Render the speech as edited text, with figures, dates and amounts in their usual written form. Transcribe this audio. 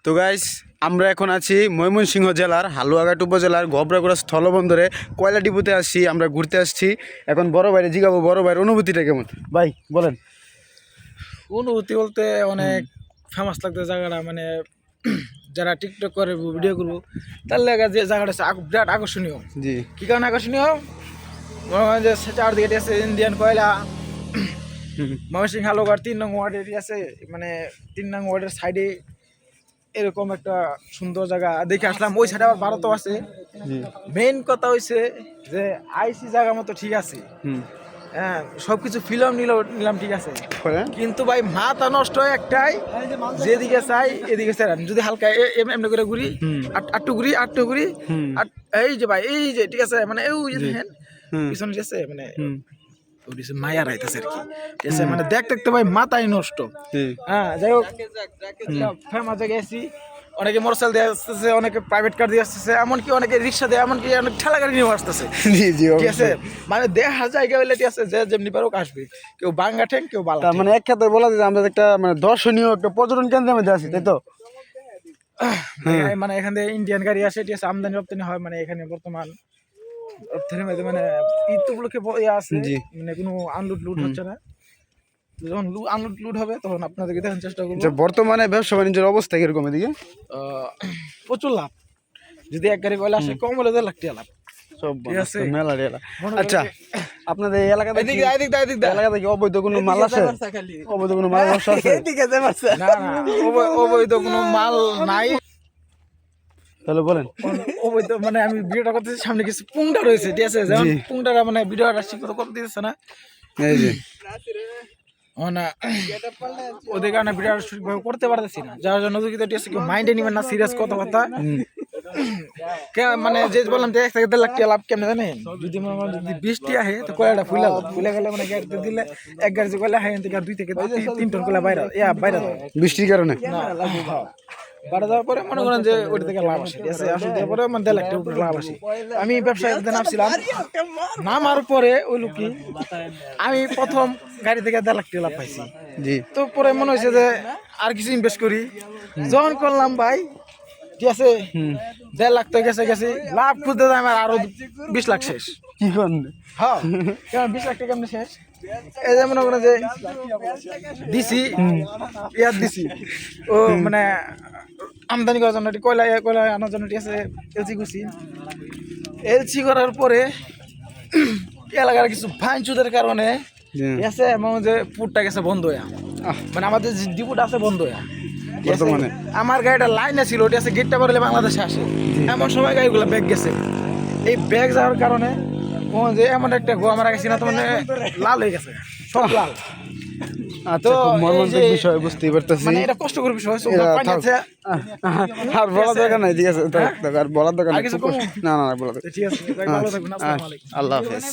তো গাইস আমরা এখন আছি ময়মনসিংহ জেলার হালুয়াঘাট উপজেলার গবরাগুড়া স্থলবন্দরে কয়লা ডিপোতে আসছি। আমরা ঘুরতে আসছি। এখন বড় ভাইরে জিগাবো বড় ভাইয়ের অনুভূতিটা কেমন। ভাই বলেন। অনুভূতি বলতে অনেক ফেমাস লাগতো জায়গাটা, মানে যারা টিকটক করে ভিডিও করবো তার লাগে যে জায়গাটা বিরাট আকর্ষণীয়। জি কি কারণে আকর্ষণীয়? মনে হয় যে চারদিকে আছে ইন্ডিয়ান কয়লা। ময়মনসিংহ হালুয়াঘাট 3 নং ওয়ার্ড এরিয়া আছে, মানে 3 নং ওয়ার্ডের সাইডে এরকম একটা সুন্দর জায়গা দেখে আসলাম। ওই সাইডে আবার ভারতও আছে। মেইন কথা হয়েছে যে আইসি জায়গা মতো ঠিক আছে, হ্যাঁ সবকিছু ফিল্ম নিলাম ঠিক আছে, কিন্তু ভাই মাথা নষ্ট হয় একটাই, যেদিকে চাই এদিকে চাই যদি হালকা এমনি করে ঘুরি আটটু ঘুরি এই যে ভাই এই যে ঠিক আছে, মানে এই যে দেখেন পিছনে ঠিক আছে, মানে মায়া রাইতেছে আর কি, ঠিক আছে, মানে দেখতে ভাই মাথায় নষ্ট। হ্যাঁ যাই হোক, ফেমাস জায়গায় আছি। অনেকে মোটরসাইকেল দিয়ে আসতেছে, অনেকে প্রাইভেট কার দিয়ে আসতেছে, এমনকি অনেকে রিক্সা দিয়ে, এমনকি অনেক ঠেলা গাড়ি নিয়ে আসতেছে। ঠিক আছে, মানে দেখা জায়গা হইলে ঠিক আছে, যে যেমনি পারুক আসবে, কেউ বাঙ্গা ঠেং কেউ বালা। মানে এক কথায় বলা যায় আমরা একটা মানে দর্শনীয় একটা পর্যটন কেন্দ্রের মধ্যে আছি, তাই তো? মানে এখান থেকে ইন্ডিয়ান গাড়ি আসে, ঠিক আছে, আমদানি রপ্তানি হয়, মানে এখানে বর্তমান রপ্তানির মধ্যে মানে ঈদ উপলক্ষে আছে, মানে কোনো আনলোড লুট হচ্ছে না। যখন আনলোড লুট হবে তখন আপনাদেরকে দেখার চেষ্টা করবো। বর্তমানে ব্যবসা বাণিজ্যের অবস্থা কিরকম এদিকে? প্রচুর লাভ। যদি এক গাড়ি কয়লা আসে কম হলে 1.5 লাখ টাকা লাভ। আচ্ছা, আপনাদের এলাকাতে কি অবৈধ কোনো মাল আছে? অবৈধ কোনো মাল আছে? না অবৈধ কোনো মাল নাই। তাহলে বলেন। অবৈধ মানে আমি ভিডিওটা করতেছি, সামনে কিছু পুংটা রয়েছে, ঠিক আছে, যেমন পুংটারা মানে ভিডিওটা শিক্ষিত করতে দিতেছে না, এই যে ওদের কারণে ভিডিও ঠিকভাবে করতে পারতেছি না, যার জন্য যদি কেউ মাইন্ডে নিবেন না, সিরিয়াস কথাবার্তা। মানে যে বললাম যে 1 থেকে 1.5 লাখ টাকা লাভ কেমন জানেন? যদি যদি 20 টাকা হয় তো কয়লাটা ফুলে গেলে মানে গাড়িতে দিলে এক গাড়ি কয়লা হয় থেকে 2 থেকে 3 টন কয়লা বাইরে বৃষ্টির কারণে বাড়া যাওয়ার পরে মনে করেন যে ওইটা থেকে লাভ আসে, ঠিক আছে, আসলে দেওয়ার পরে মানে 1.5 লাখ টাকা লাভ আসে। আমি ব্যবসায় নামছিলাম, নামার পরে ওই লোকই আমি প্রথম গাড়ি থেকে 1.5 লাখ টাকা লাভ পাইছি। জি, তো পরে মনে হয়েছে যে আর কিছু ইনভেস্ট করি, যখন করলাম ভাই, ঠিক আছে, 1.5 লাখ তো গেছে লাভ খুঁজতে যায় আমার আরো 20 লাখ শেষ। কি করেন? হ্যাঁ, কেমন 20 লাখ টাকা কেমন শেষ? এই যে মনে করেন যে দিছি দিছি ও মানে আমদানি করার জন্য কয়লা আনার জন্য, ঠিক আছে, এলসি করার পরে এলাকার কিছু ভাঙচুরের কারণে, ঠিক আছে, মনে যে পুরটা গেছে বন্ধ হয়ে, মানে আমাদের যে ডিপোটা আছে বন্ধ হয়ে। বর্তমানে আমার গাড়িটা লাইনে ছিল, ঠিক আছে, গেটটা পারলে বাংলাদেশে আসে, এমন সময় গাড়িগুলো ব্যাগ গেছে। এই ব্যাগ যাওয়ার কারণে যে এমন একটা গোয়া মারা গেছি না, তো মানে লাল হয়ে গেছে, সব লাল। তো মর্মান্তিক বিষয়, বুঝতেই পারতেছি, মানে এটা কষ্টকর বিষয়। আর বলা দরকার নাই, ঠিক আছে, আর বলার দরকার নাই, না বলা দরকার। ঠিক আছে, ভালো থাকবেন, আসসালামু আলাইকুম। আল্লাহ হাফেজ।